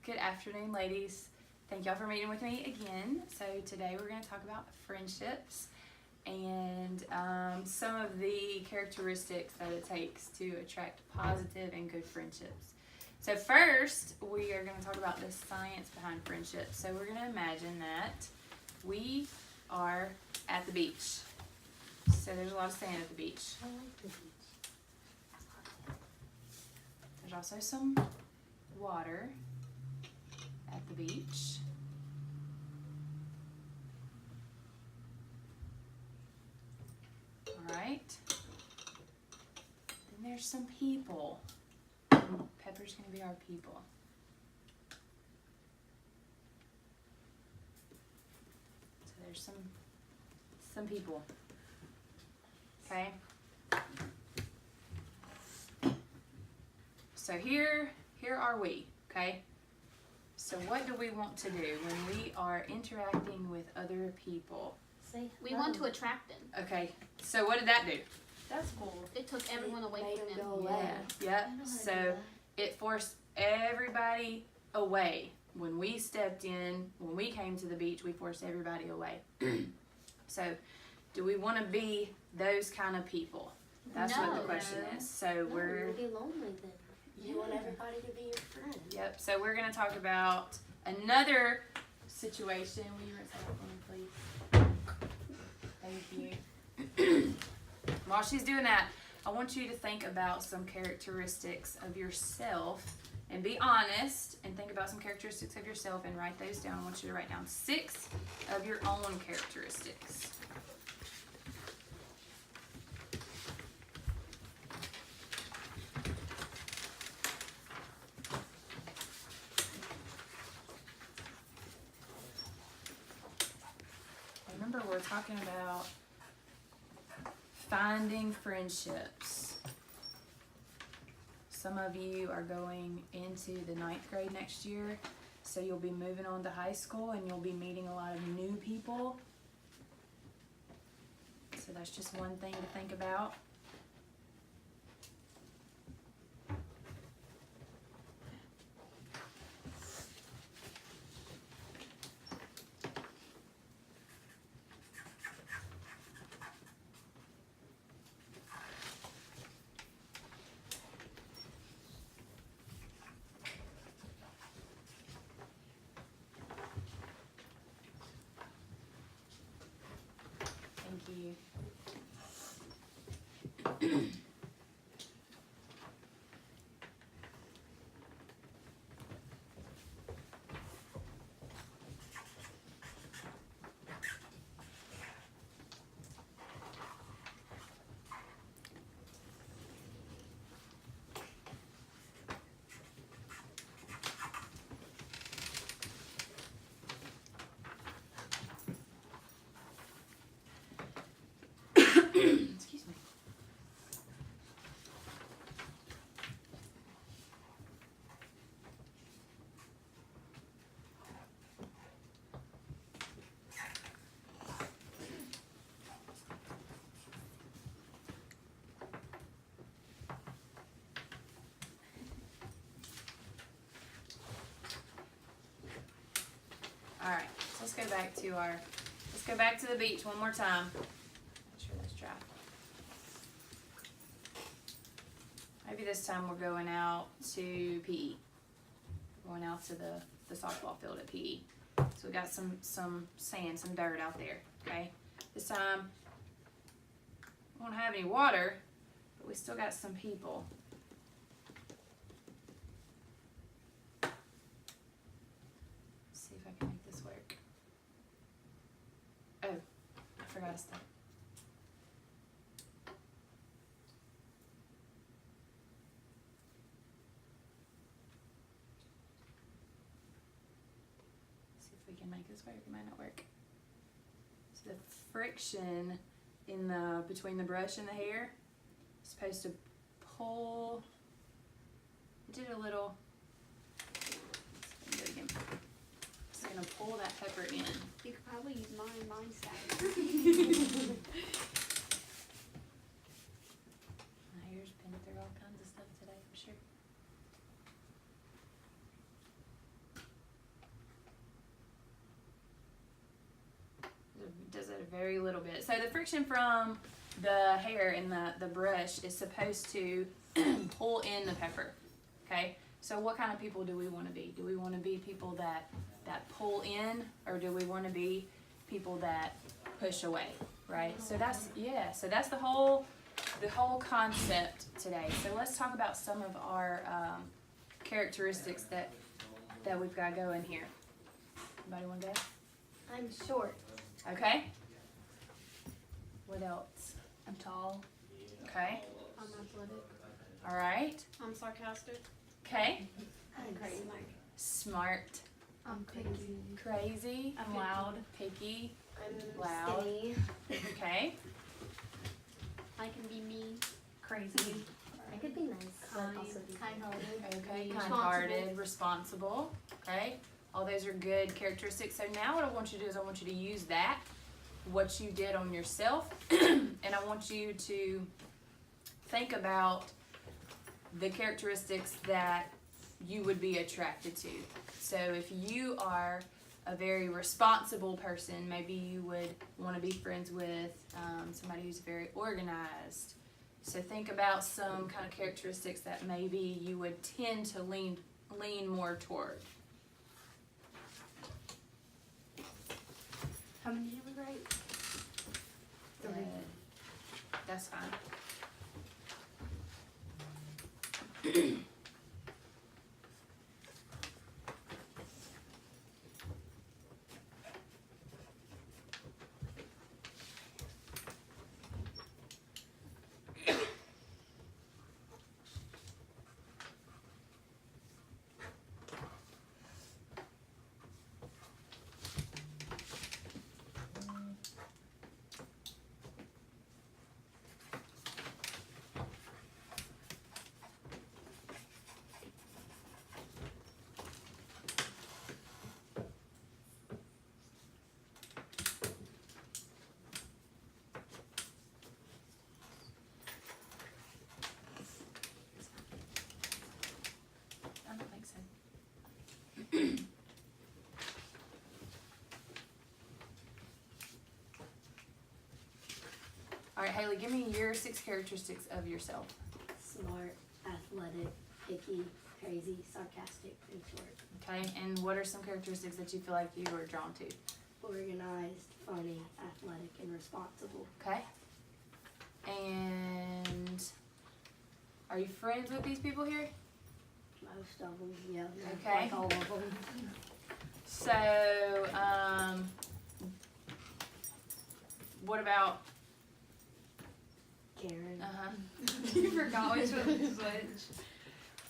Good afternoon, ladies. Thank y'all for meeting with me again. So today we're going to talk about friendships and some of the characteristics that it takes to attract positive and good friendships. So first, we are going to talk about the science behind friendships. So we're going to imagine that we are at the beach. So there's a lot of sand at the beach. I like the beach. There's also some water at the beach. Alright. Then there's some people. Pepper's going to be our people. So there's some people. Okay? So here are we, okay? So what do we want to do when we are interacting with other people? Say We hello. want to attract them. Okay, so what did that do? That's cool. It took everyone away Made from them them. go away. Yeah, I know how to do so that. it forced everybody away. When we stepped in, when we came to the beach, we forced everybody away. So, do we want to be those kind of people? That's what the No. question is. So No, we're, you'll be lonely then. You want Yeah. everybody to be your friend. yep, so we're going to talk about another situation. Will you rinse that out for me, please? Thank you. While she's doing that, I want you to think about some characteristics of yourself and be honest and think about some characteristics of yourself and write those down. I want you to write down 6 of your own characteristics. Remember, we're talking about finding friendships. Some of you are going into the 9th grade next year, so you'll be moving on to high school and you'll be meeting a lot of new people. So that's just one thing to think about. Thank you. Excuse me. All right, so let's go back to the beach one more time. Make sure that's dry. Maybe this time we're going out to PE. Going out to the softball field at PE. So we got some sand, some dirt out there, okay? This time, we won't have any water, but we still got some people. See if I can make this work. Oh, I forgot a step. See if we can make this work. It might not work. So the friction in between the brush and the hair is supposed to pull. I did a little. Let's do it again. Just gonna pull that pepper in. You could probably use mine side. My hair's been through all kinds of stuff today, I'm sure. does it a very little bit. So the friction from the hair and the brush is supposed to pull in the pepper. Okay? So what kind of people do we want to be? Do we want to be people that pull in, or do we want to be people that push away? Right? So that's the whole concept today. So let's talk about some of our characteristics that we've got going here. Anybody want to go? I'm short. Okay. What else? I'm tall. Okay. I'm athletic. All right. I'm sarcastic. Okay. I'm crazy. Smart. I'm picky. Crazy. I'm loud. Picky. I'm Loud. skinny. Okay. I can be mean. Crazy. I could be nice. but Kind. also be Kind-hearted. Okay. Responsible. Kind-hearted. Responsible. Okay. All those are good characteristics. So now what I want you to do is I want you to use that, what you did on yourself, and I want you to think about the characteristics that you would be attracted to. So if you are a very responsible person, maybe you would want to be friends with somebody who's very organized. So think about some kind of characteristics that maybe you would tend to lean more toward. How many did we write? That's fine. I don't think so. All right, Haley, give me your 6 characteristics of yourself. smart, athletic, picky, crazy, sarcastic, and short. Okay, and what are some characteristics that you feel like you are drawn to? Organized, funny, athletic, and responsible. Okay. And are you friends with these people here? Most of them, yeah. Okay. Like all of them. So, what about? Karen. You forgot which one was which.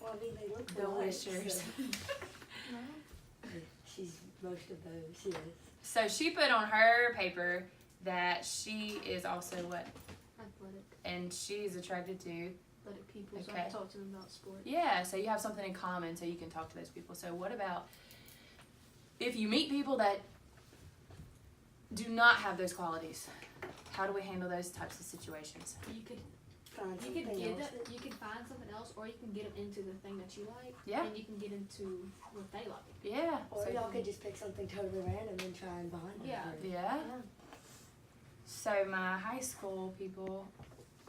Well, I mean, they look The alike, wishers. so- She's most of those, yes. So she put on her paper that she is also what, Athletic. and she's attracted to. Athletic people. So I Okay. can talk to them about sports. Yeah, so you have something in common, so you can talk to those people. So what about if you meet people that do not have those qualities? How do we handle those types of situations? You could Find you could something get else. it. You could find something else, or you can get them into the thing that you like. Yeah. And you can get into what they like. Yeah. Or so y'all could just pick something totally random and try and bond with Yeah. her. yeah. Yeah. So my high school people,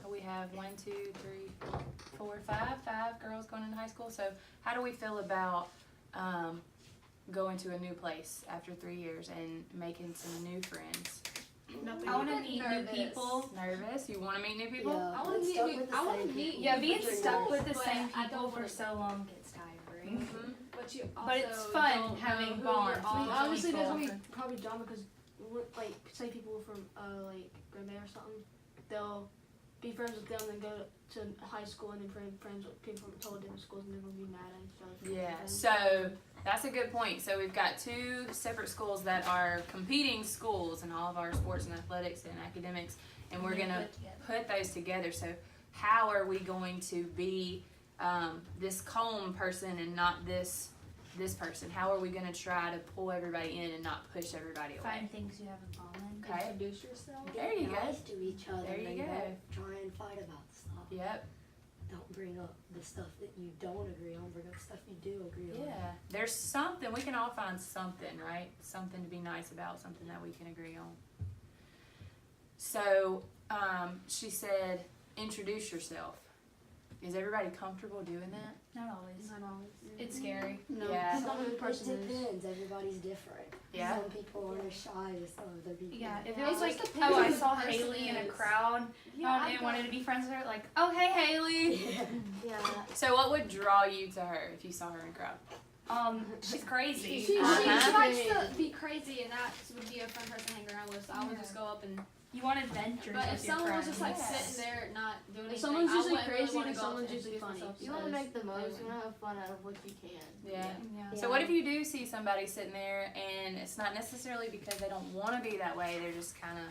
we have 5 girls going into high school. So how do we feel about going to a new place after 3 years and making some new friends? Nothing. I want to you meet could- new people. Nervous? You want to meet new people? Yeah, I wanna but meet stuck new- with the I wanna same meet- people Yeah, for being 3 stuck years. with the But same I people don't for wanna- so long gets tiring. Mm-hmm. But you also But it's fun don't having know who bonds you're- I mean, with obviously, there's people. gonna be probably drama because, like, say people from like Green Bay or something, they'll be friends with them, then go to high school and then friends with people from totally different schools, and they're gonna be mad at each other. Yeah, so that's a good point. So we've got 2 separate schools that are competing schools in all of our sports and athletics and academics, and we're going to put those together. So how are we going to be this calm person and not this person? How are we going to try to pull everybody in and not push everybody away? Find things you have in common. Okay. Introduce yourself. There you Be go. nice to each other. There you and go. Don't try and fight about stuff. Yep. Don't bring up the stuff that you don't agree on. Bring up stuff you do agree on. Yeah. There's something, we can all find something, right? Something to be nice about, something that we can agree on. So she said, introduce yourself. Is everybody comfortable doing that? Not always. Not always. It's scary. No, Yeah. depends on who the It person is. depends. Everybody's different. Yeah. Some people are as shy as other people. Yeah, if Yeah, it was it like, just depends oh, I who the saw person Haley in a is. crowd and wanted to be friends with her, like, oh, hey, Haley. Yeah. So what would draw you to her if you saw her in a crowd? She's crazy. She Uh-huh. likes to be crazy, and that would be a fun person to hang around with. So I would just go up and. You want adventures But if with your someone was friends. just like Yes. sitting there not doing anything, If someone's I usually wouldn't really crazy, wanna then go up someone's and usually introduce funny. myself You want to because make the most. they You want to have fun out of what you can. Yeah. Yeah. So what if you do see somebody sitting there and it's not necessarily because they don't want to be that way, they're just kind of,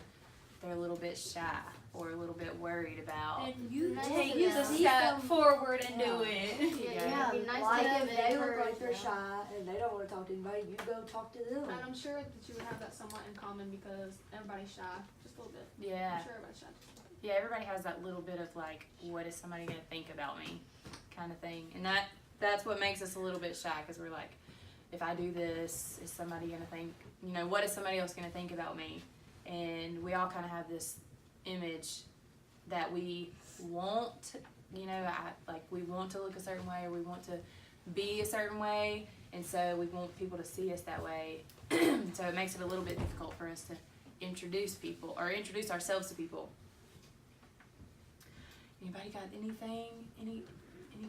they're a little bit shy or a little bit worried about. And you Nice take to the them. step forward and Yeah. do it. Yeah. it'd be nice like to have if they look encourage like they're them. shy and they don't want to talk to anybody, you go talk to them. And I'm sure that you would have that somewhat in common because everybody's shy, just a little bit. Yeah. I'm sure everybody's shy. Yeah, everybody has that little bit of like, what is somebody going to think about me kind of thing. And that's what makes us a little bit shy because we're like, if I do this, is somebody going to think, what is somebody else going to think about me? And we all kind of have this image that we want, we want to look a certain way or we want to be a certain way. And so we want people to see us that way. So it makes it a little bit difficult for us to introduce people or introduce ourselves to people. Anybody got anything, any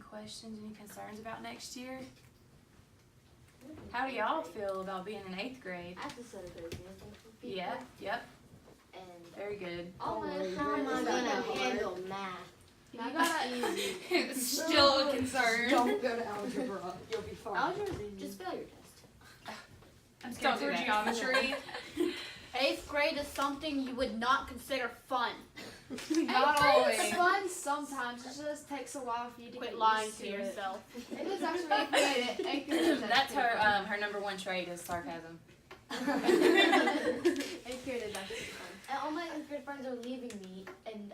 questions, any concerns about next year? How do y'all feel about being in 8th grade? I have to set a good example for people. Yeah, yep, And very good. oh my, worry, how am I it's not gonna that hard. handle math? You gotta. It's still a concern. Don't go to algebra. You'll be fine. Algebra's easy. Just fail your test. I'm scared Don't do for that. geometry. 8th grade is something you would not consider fun. Not always. It's fun sometimes. It just takes a while for you to Quit get lying used to it. yourself. It is actually 8th grade. 8th grade. That's her number one trait is sarcasm. 8th grade is actually fun. And all my 8th grade friends are leaving me, and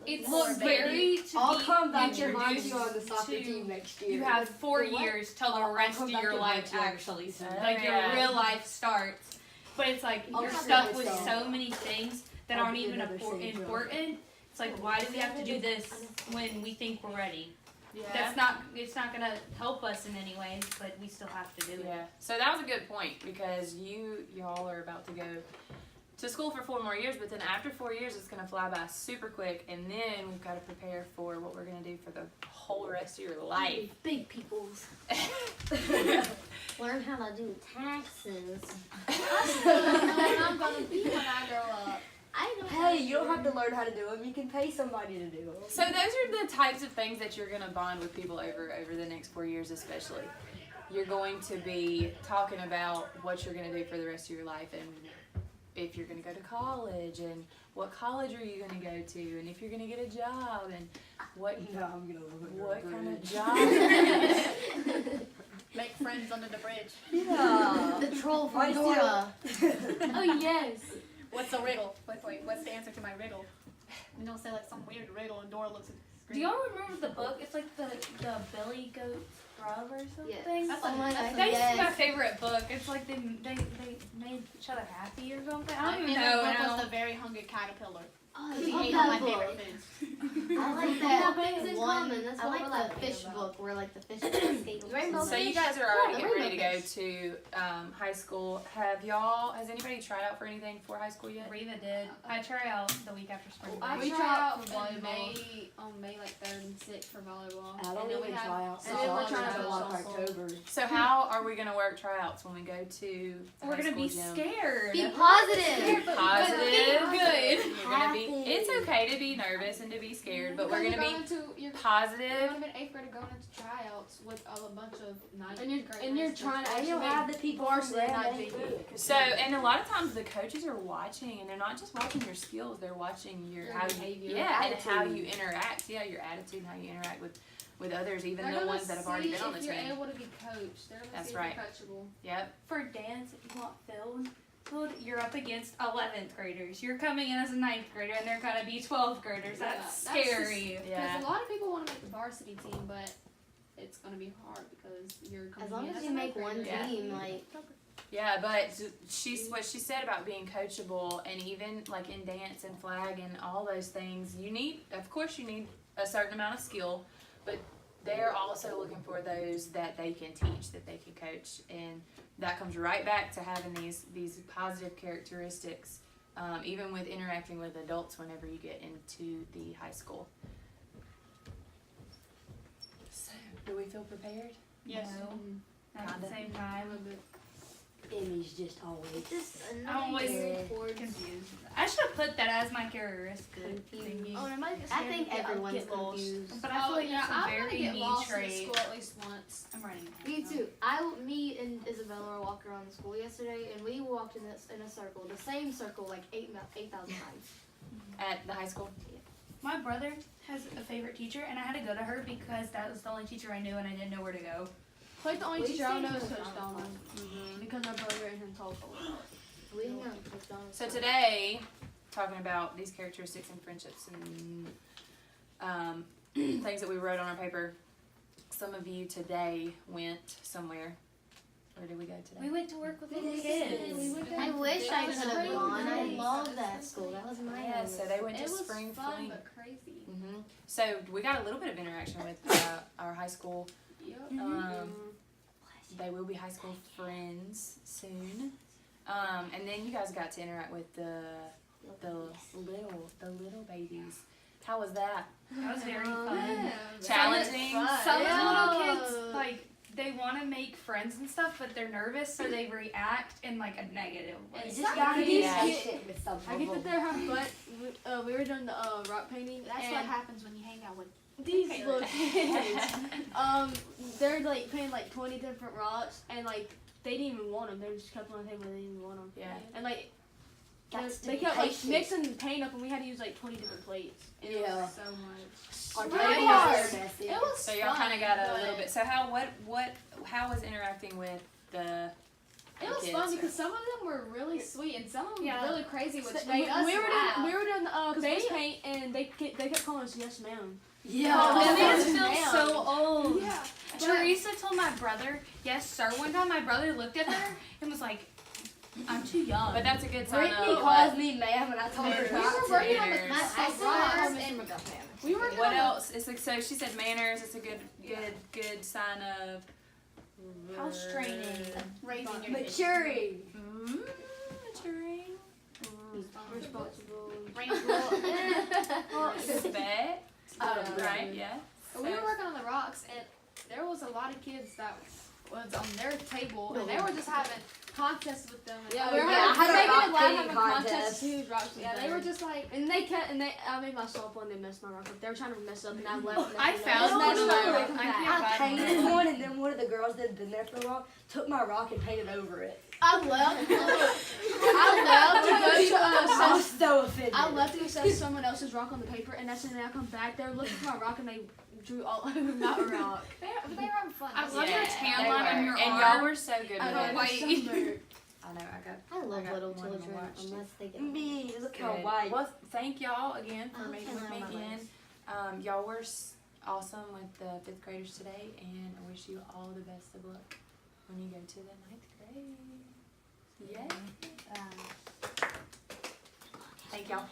It's more very to I'll be come back and remind introduced you on the soccer to- team next year. You have 4 The what? years till the I'll rest come of back your and life remind you. actually starts. Oh, Like your yeah. real life starts. But it's like I'll you're come stuck back with and so many things that I'll aren't be even another sage girl. important. It's like, why do we have to do this when we think we're ready? Yeah. It's not gonna help us in any way, but we still have to do it. Yeah. So that was a good point because y'all are about to go to school for 4 more years, but then after 4 years it's gonna fly by super quick, and then we've got to prepare for what we're gonna do for the whole rest of your life. big peoples. Learn how to do taxes. And I'm gonna be when I grow up. I don't Hey, you don't have to learn how to do them. You can pay somebody to do them. So those are the types of things that you're gonna bond with people over the next 4 years, especially. You're going to be talking about what you're gonna do for the rest of your life, and if you're gonna go to college, and what college are you gonna go to, and if you're gonna get a job, and what No, I'm gonna live under what a kind of bridge. job. make friends under the bridge. Yeah. The troll Why from do you- Dora. Oh yes. What's the riddle? Wait, what's the answer to my riddle? You don't say like some weird riddle and Dora looks at the Do screen. y'all remember the book? It's like the Billy Goat Scrub or something. Yes. That's Oh my God, That used to be my yes. favorite book. It's like they made each other happy or something. I My don't even favorite know book now. was The Very Hungry Caterpillar. Oh, He I ate love all my that favorite book. foods. I like We that. have things in one. common. That's I what like we're the laughing fish about. book where like the fish escape. Rainbow So you fish? guys are Yeah, already the getting ready to rainbow go to high school. Has anybody tried out for anything for high school yet? Reva did. I try out the week after spring I break. tried We tried out for in volleyball. May on May like 3rd and 6th for volleyball. I don't and then we even have try out. and then we're softball trying until to like softball. October. So how are we gonna work tryouts when we go to the We're high gonna be school gym? scared. Be positive. Positive. Good. You're gonna be. Happy. It's okay to be nervous and to be scared, but we're Because gonna you're be going to, you're positive. going to be in 8th grade going into tryouts with a bunch of 9th And you're graders. trying to. And actually you'll have the people from varsity, not Grand JV. Bay. So, and a lot of times the coaches are watching, and they're not just watching your skills; they're watching your Your how behavior. you, yeah, and how Attitude. you interact. Yeah, your attitude, how you interact with others, even They're the gonna ones that have already see been on the if you're team. able to be coached. They're going to That's see if right. you're coachable. Yep. For dance, if you want filled, you're up against 11th graders. You're coming in as a 9th grader, and they're gonna be 12th graders. That's Yeah, that's scary. Because Yeah. a lot of people want to make the varsity team, but it's going to be hard because you're coming As long in as as you a make 9th one grader. Yeah. team, like Yeah, but what she said about being coachable, and even like in dance and flag and all those things, of course you need a certain amount of skill, but they're also looking for those that they can teach, that they can coach, and that comes right back to having these positive characteristics, even with interacting with adults whenever you get into the high school. So, do we feel prepared? Yes. No. At the same time, Emmy's just always I'm always confused. I should have put that as my characteristic thingy. Oh, and it might I think everyone's confused. But I feel like that's a I'm gonna very get neat lost in the trait. school at least once. I'm writing it Me down. too. Me and Isabella walked around the school yesterday, and we walked in a circle, the same circle, like 8,000 times. At the high school? My brother has a favorite teacher, and I had to go to her because that was the only teacher I knew, and I didn't know where to go. Like the only We teacher I seen know is Coach Coach Donald. Donald. Because my brother and him talk a lot. We hung out with Coach Donald. So today, talking about these characteristics and friendships and things that we wrote on our paper, some of you today went somewhere. Where did we go today? We went to work with little kids. I wish I was could have crazy. gone. I Nice. love that school. That was my Yeah, so they went to It was spring fun fling. but crazy. So we got a little bit of interaction with our high school. They will be high school friends soon. And then you guys got to interact with the little babies. How was that? That was very fun. Challenging. Some Yeah. little kids, like, they want to make friends and stuff, but they're nervous, so they react in, like, a negative way. You just gotta do Yeah. that shit with some I get that they're having fun. We were doing the rock painting. That's and what happens when you hang out with these little kids. They're like painting like 20 different rocks, and like they didn't even want them. They just kept on the table. They didn't even want them. Yeah. And like be they kept like patient. mixing paint up, and we had to use like 20 different plates. And it Yeah. was so much. Our Really paintings hard. are messy. It was So y'all fun, kind of got a but little bit. So how was interacting with the It was kids fun or- because some of them were really sweet and some of them Yeah. were really crazy, which So, made us we were laugh. doing we face paint, and they kept calling us yes ma'am. Yeah. Oh, that Yes, makes me feel ma'am. so old. Yeah. Teresa told my brother, yes, sir. One time my brother looked at her and was like, I'm too young. But that's a good sign Brittany of calls me ma'am, and I told her Manners. not We were to. working on the Manners. rocks, I said and Mrs. we were What else? It's like, so she said manners. It's a good sign of House training. raising your Maturing. Maturing. Responsible. Respect. Right. Yeah. We were working on the rocks, and there was a lot of kids that was on their table, and they were just having contests with them. And Yeah, we were yeah, I had a making rock it live, painting having contest. contests. Whose rocks was Yeah, they better. were just like, and I made myself one. They messed my rock up. They were trying to mess up, and I left. and I they found messed one of it my up. rock- I painted one, and then one of the girls that had been there for a while took my rock and painted over it. I left to go to I was so offended. I left to go set someone else's rock on the paper, and that's when I come back. They were looking for my rock, and they drew all over my rock. They were having fun. I love your tan they line on were. your and arm. y'all were so good I with know, it. white. I know. I love got little one to children watch. unless they get me. Look how Good. white. Well, thank y'all again for Oh, meeting can with I me have my again. Y'all were awesome with the 5th graders today, and I wish you all the best of luck when you go to the 9th grade. Yay! Thank y'all.